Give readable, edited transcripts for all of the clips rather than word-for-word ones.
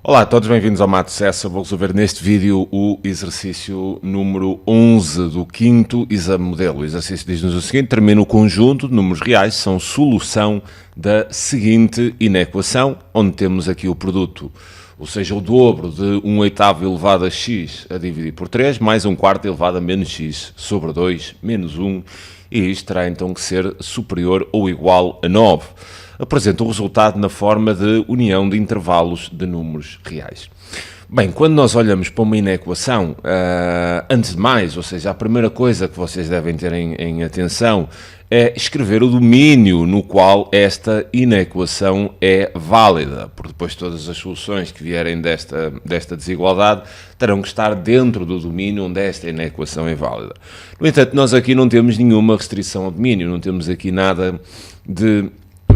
Olá a todos, bem-vindos ao Mato Cessa. Vou resolver neste vídeo o exercício número 11 do quinto exame modelo. O exercício diz-nos o seguinte: termina o conjunto de números reais, são solução da seguinte inequação, onde temos aqui o produto, ou seja, o dobro de 1/8 elevado a x a dividir por 3, mais 1/4 elevado a menos x sobre 2, menos 1, e isto terá então que ser superior ou igual a 9. Apresenta o resultado na forma de união de intervalos de números reais. Bem, quando nós olhamos para uma inequação, antes de mais, ou seja, a primeira coisa que vocês devem ter em atenção é escrever o domínio no qual esta inequação é válida, porque depois todas as soluções que vierem desta desigualdade terão que estar dentro do domínio onde esta inequação é válida. No entanto, nós aqui não temos nenhuma restrição ao domínio, não temos aqui nada de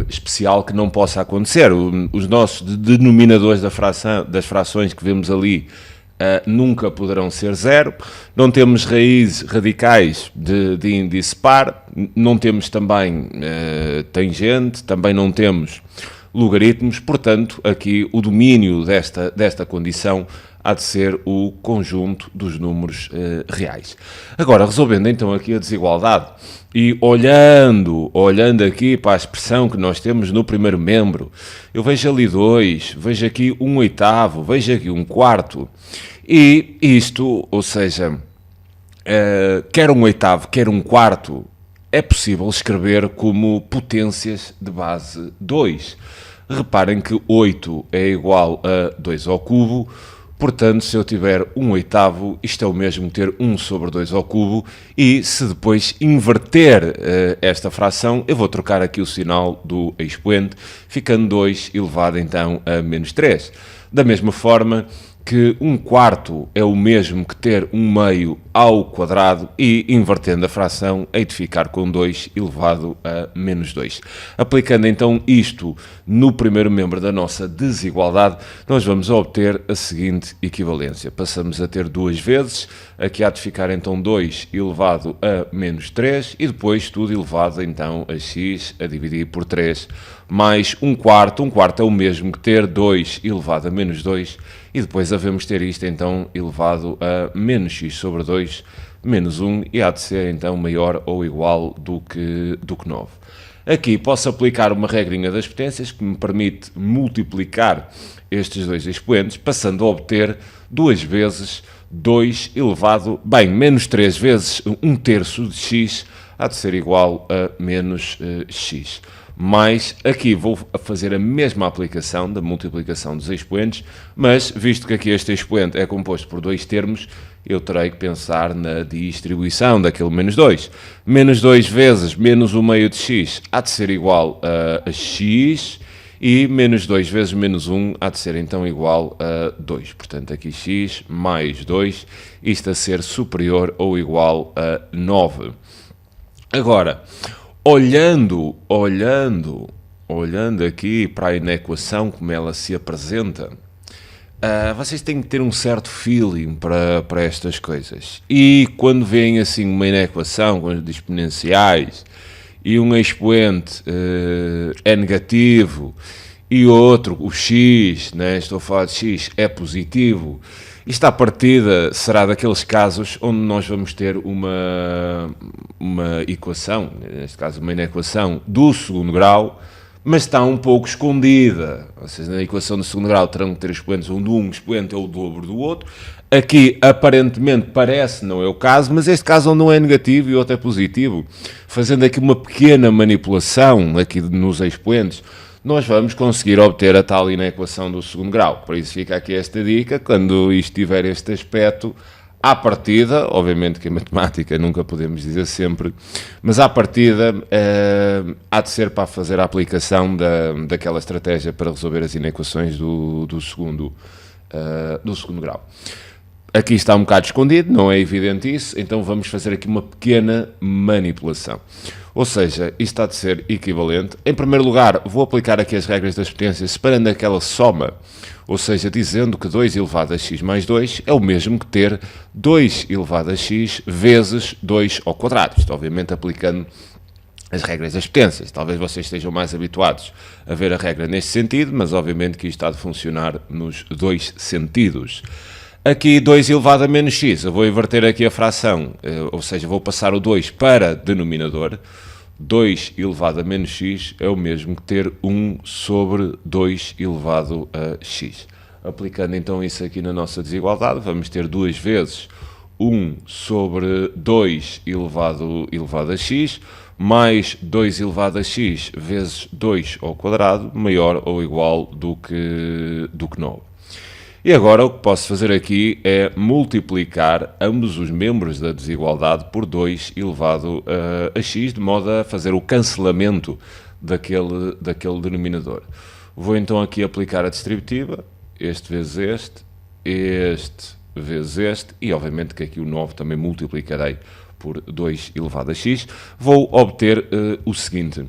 especial que não possa acontecer. Os nossos denominadores das frações que vemos ali nunca poderão ser zero. Não temos radicais de índice par, não temos também tangente, também não temos logaritmos, portanto, aqui o domínio desta condição há de ser o conjunto dos números reais. Agora, resolvendo então aqui a desigualdade e olhando aqui para a expressão que nós temos no primeiro membro, eu vejo ali 2, vejo aqui 1/8, vejo aqui 1/4, e isto, ou seja, quer 1/8, quer 1/4, é possível escrever como potências de base 2. Reparem que 8 é igual a 2 ao cubo, portanto, se eu tiver 1/8, isto é o mesmo que ter 1 sobre 2 ao cubo, e se depois inverter esta fração, eu vou trocar aqui o sinal do expoente, ficando 2 elevado então a menos 3. Da mesma forma que 1/4 é o mesmo que ter 1/2 ao quadrado, e invertendo a fração, hei de ficar com 2 elevado a menos 2. Aplicando então isto no primeiro membro da nossa desigualdade, nós vamos obter a seguinte equivalência. Passamos a ter duas vezes, aqui há de ficar então 2 elevado a menos 3, e depois tudo elevado então a x a dividir por 3, mais 1/4. 1/4 é o mesmo que ter 2 elevado a menos 2, e depois devemos ter isto então elevado a menos x sobre 2, menos 1, e há de ser então maior ou igual do que 9. Aqui posso aplicar uma regrinha das potências que me permite multiplicar estes dois expoentes, passando a obter duas vezes 2 elevado, menos 3 vezes 1/3 de x, há de ser igual a menos x. Mas aqui vou fazer a mesma aplicação da multiplicação dos expoentes, mas visto que aqui este expoente é composto por dois termos, eu terei que pensar na distribuição daquele menos 2. Menos 2 vezes menos 1/2 de x há de ser igual a x, e menos 2 vezes menos 1 há de ser então igual a 2. Portanto, aqui x mais 2, isto a ser superior ou igual a 9. Agora, olhando aqui para a inequação, como ela se apresenta, vocês têm que ter um certo feeling para estas coisas. E quando veem assim uma inequação com as exponenciais e um expoente é negativo e outro, o x, né, estou a falar de x, é positivo, isto à partida será daqueles casos onde nós vamos ter uma equação, neste caso uma inequação do segundo grau, mas está um pouco escondida. Ou seja, na equação do segundo grau terão que ter expoentes onde um expoente é o dobro do outro. Aqui, aparentemente, parece não é o caso, mas este caso onde um é negativo e o outro é positivo. Fazendo aqui uma pequena manipulação aqui nos expoentes, nós vamos conseguir obter a tal inequação do segundo grau. Por isso fica aqui esta dica: quando isto tiver este aspecto, à partida, obviamente que a matemática nunca podemos dizer sempre, mas à partida há de ser para fazer a aplicação daquela estratégia para resolver as inequações do segundo grau. Aqui está um bocado escondido, não é evidente isso, então vamos fazer aqui uma pequena manipulação. Ou seja, isto há de ser equivalente. Em primeiro lugar, vou aplicar aqui as regras das potências, separando aquela soma, ou seja, dizendo que 2 elevado a x mais 2 é o mesmo que ter 2 elevado a x vezes 2 ao quadrado. Isto, obviamente, aplicando as regras das potências. Talvez vocês estejam mais habituados a ver a regra neste sentido, mas obviamente que isto há de funcionar nos dois sentidos. Aqui 2 elevado a menos x, eu vou inverter aqui a fração, ou seja, vou passar o 2 para denominador. 2 elevado a menos x é o mesmo que ter 1 sobre 2 elevado a x. Aplicando então isso aqui na nossa desigualdade, vamos ter 2 vezes 1 sobre 2 elevado a x, mais 2 elevado a x vezes 2 ao quadrado, maior ou igual do que 9. E agora o que posso fazer aqui é multiplicar ambos os membros da desigualdade por 2 elevado a x, de modo a fazer o cancelamento daquele denominador. Vou então aqui aplicar a distributiva, este vezes este vezes este, e obviamente que aqui o 9 também multiplicarei por 2 elevado a x. Vou obter o seguinte.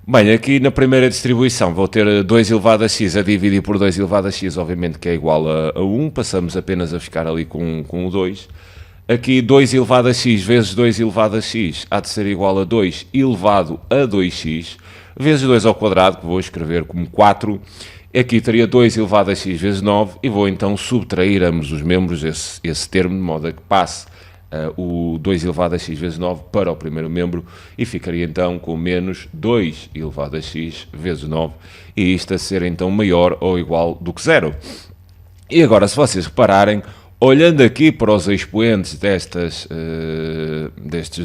Bem, aqui na primeira distribuição vou ter 2 elevado a x a dividir por 2 elevado a x, obviamente que é igual a 1, passamos apenas a ficar ali com o 2. Aqui 2 elevado a x vezes 2 elevado a x há de ser igual a 2 elevado a 2x, vezes 2 ao quadrado, que vou escrever como 4. Aqui teria 2 elevado a x vezes 9, e vou então subtrair ambos os membros, esse termo, de modo a que passe o 2 elevado a x vezes 9 para o primeiro membro, e ficaria então com menos 2 elevado a x vezes 9, e isto a ser então maior ou igual do que 0. E agora, se vocês repararem, olhando aqui para os expoentes destes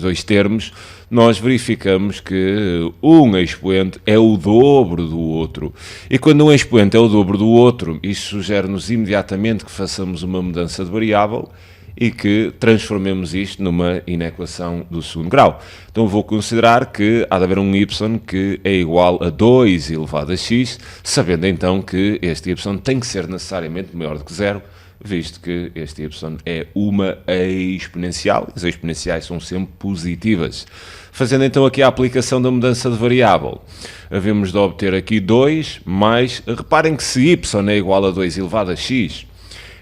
dois termos, nós verificamos que um expoente é o dobro do outro. E quando um expoente é o dobro do outro, isso sugere-nos imediatamente que façamos uma mudança de variável e que transformemos isto numa inequação do segundo grau. Então vou considerar que há de haver um y que é igual a 2 elevado a x, sabendo então que este y tem que ser necessariamente maior do que 0, visto que este y é uma exponencial, as exponenciais são sempre positivas. Fazendo então aqui a aplicação da mudança de variável, havemos de obter aqui 2 mais, reparem que se y é igual a 2 elevado a x,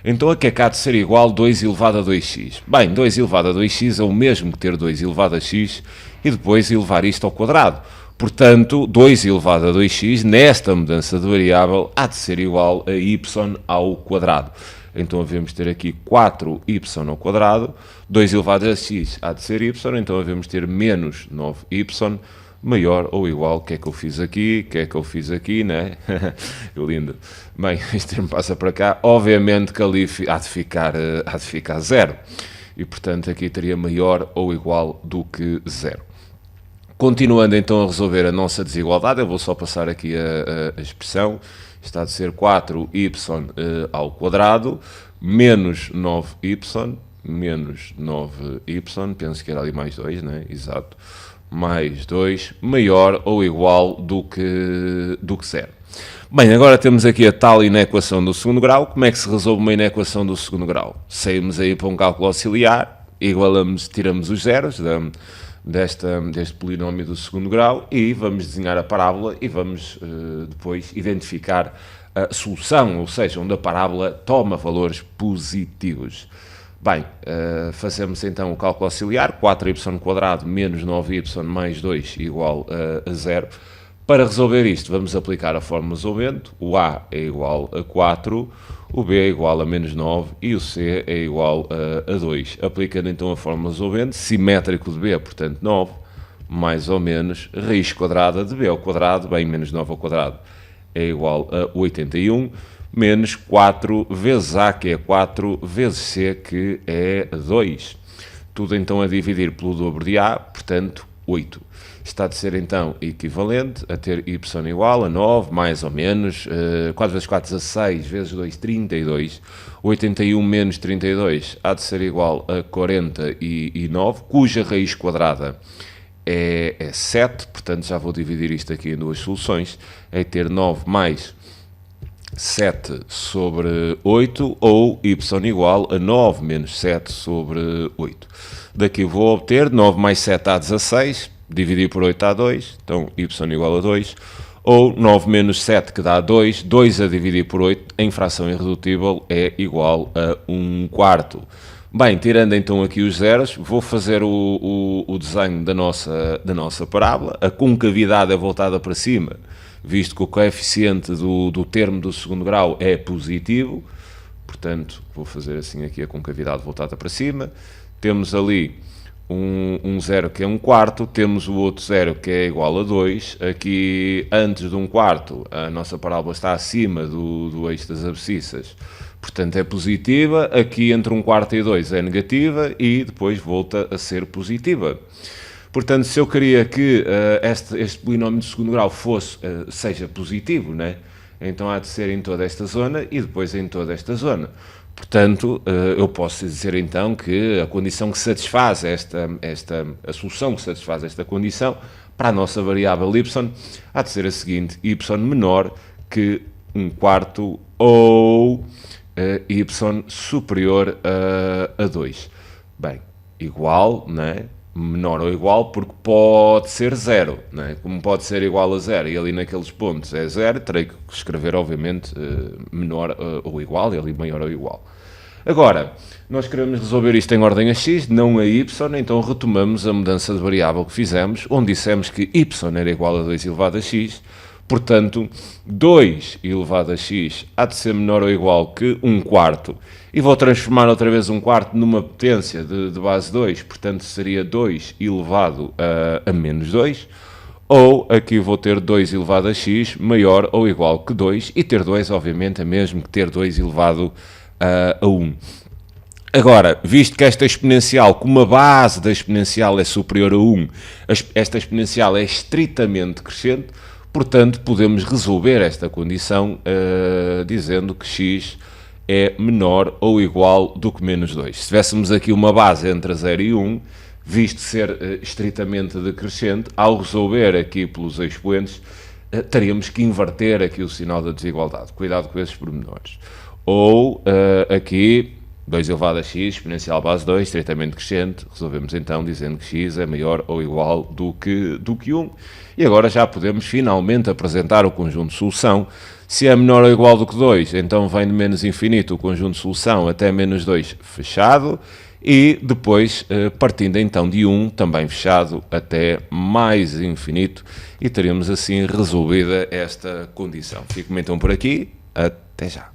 então aqui é que há de ser igual a 2 elevado a 2x. Bem, 2 elevado a 2x é o mesmo que ter 2 elevado a x e depois elevar isto ao quadrado. Portanto, 2 elevado a 2x, nesta mudança de variável, há de ser igual a y ao quadrado. Então havemos de ter aqui 4y ao quadrado, 2 elevado a x há de ser y, então havemos de ter menos 9y, maior ou igual, o que é que eu fiz aqui, né? Que lindo. Bem, este termo passa para cá, obviamente que ali há de ficar 0. E, portanto, aqui teria maior ou igual do que 0. Continuando então a resolver a nossa desigualdade, eu vou só passar aqui a expressão. Está de ser 4y ao quadrado, menos 9y, penso que era ali mais 2, né? Exato. Mais 2, maior ou igual do que 0. Bem, agora temos aqui a tal inequação do segundo grau. Como é que se resolve uma inequação do segundo grau? Saímos aí para um cálculo auxiliar, igualamos, tiramos os zeros deste polinómio do segundo grau e vamos desenhar a parábola e vamos depois identificar a solução, ou seja, onde a parábola toma valores positivos. Bem, fazemos então o cálculo auxiliar, 4y² menos 9y mais 2 igual a 0. Para resolver isto, vamos aplicar a fórmula isovento. O A é igual a 4, o B é igual a menos 9 e o C é igual a 2. Aplicando então a fórmula isovento, simétrico de B, portanto 9, mais ou menos, raiz quadrada de B ao quadrado, bem, menos 9 ao quadrado, é igual a 81, menos 4 vezes A, que é 4, vezes C, que é 2. Tudo então a dividir pelo dobro de A, portanto 8. Está de ser então equivalente a ter y igual a 9, mais ou menos, 4 vezes 4, 16, vezes 2, 32. 81 menos 32 há de ser igual a 49, cuja raiz quadrada é 7, portanto já vou dividir isto aqui em duas soluções, é ter 9 mais 7 sobre 8, ou y igual a 9 menos 7 sobre 8. Daqui vou obter 9 mais 7 dá 16, dividir por 8 dá 2, então y igual a 2, ou 9 menos 7 que dá 2, 2 a dividir por 8 em fração irredutível é igual a 1/4. Bem, tirando então aqui os zeros, vou fazer o desenho da nossa parábola. A concavidade é voltada para cima, visto que o coeficiente do termo do segundo grau é positivo. Portanto, vou fazer assim aqui a concavidade voltada para cima. Temos ali um zero que é 1/4, temos o outro zero que é igual a 2. Aqui, antes de 1/4, a nossa parábola está acima do eixo das abscissas, portanto é positiva. Aqui entre 1/4 e 2 é negativa e depois volta a ser positiva. Portanto, se eu queria que este polinómio de segundo grau seja positivo, né? Então há de ser em toda esta zona e depois em toda esta zona. Portanto, eu posso dizer então que a condição que satisfaz a solução que satisfaz esta condição para a nossa variável y há de ser a seguinte: y menor que 1/4 ou y superior a 2. Bem, igual, né? Menor ou igual, porque pode ser 0, né? Como pode ser igual a 0 e ali naqueles pontos é 0, terei que escrever, obviamente, menor ou igual, e ali maior ou igual. Agora, nós queremos resolver isto em ordem a x, não a y, então retomamos a mudança de variável que fizemos, onde dissemos que y era igual a 2 elevado a x, portanto, 2 elevado a x há de ser menor ou igual que 1/4, e vou transformar outra vez 1/4 numa potência de base 2, portanto seria 2 elevado a menos 2, ou aqui vou ter 2 elevado a x maior ou igual que 2, e ter 2 obviamente é mesmo que ter 2 elevado a 1. Agora, visto que esta exponencial, como a base da exponencial é superior a 1, esta exponencial é estritamente crescente, portanto podemos resolver esta condição dizendo que x é menor ou igual do que menos 2. Se tivéssemos aqui uma base entre 0 e 1, visto ser estritamente decrescente, ao resolver aqui pelos expoentes, teríamos que inverter aqui o sinal da desigualdade. Cuidado com esses pormenores. Ou aqui, 2 elevado a x, exponencial base 2, estritamente crescente, resolvemos então dizendo que x é maior ou igual do que 1. E agora já podemos finalmente apresentar o conjunto de solução. Se é menor ou igual do que 2, então vem de menos infinito o conjunto de solução até menos 2 fechado, e depois partindo então de 1 também fechado até mais infinito, e teremos assim resolvida esta condição. Fico então por aqui, até já.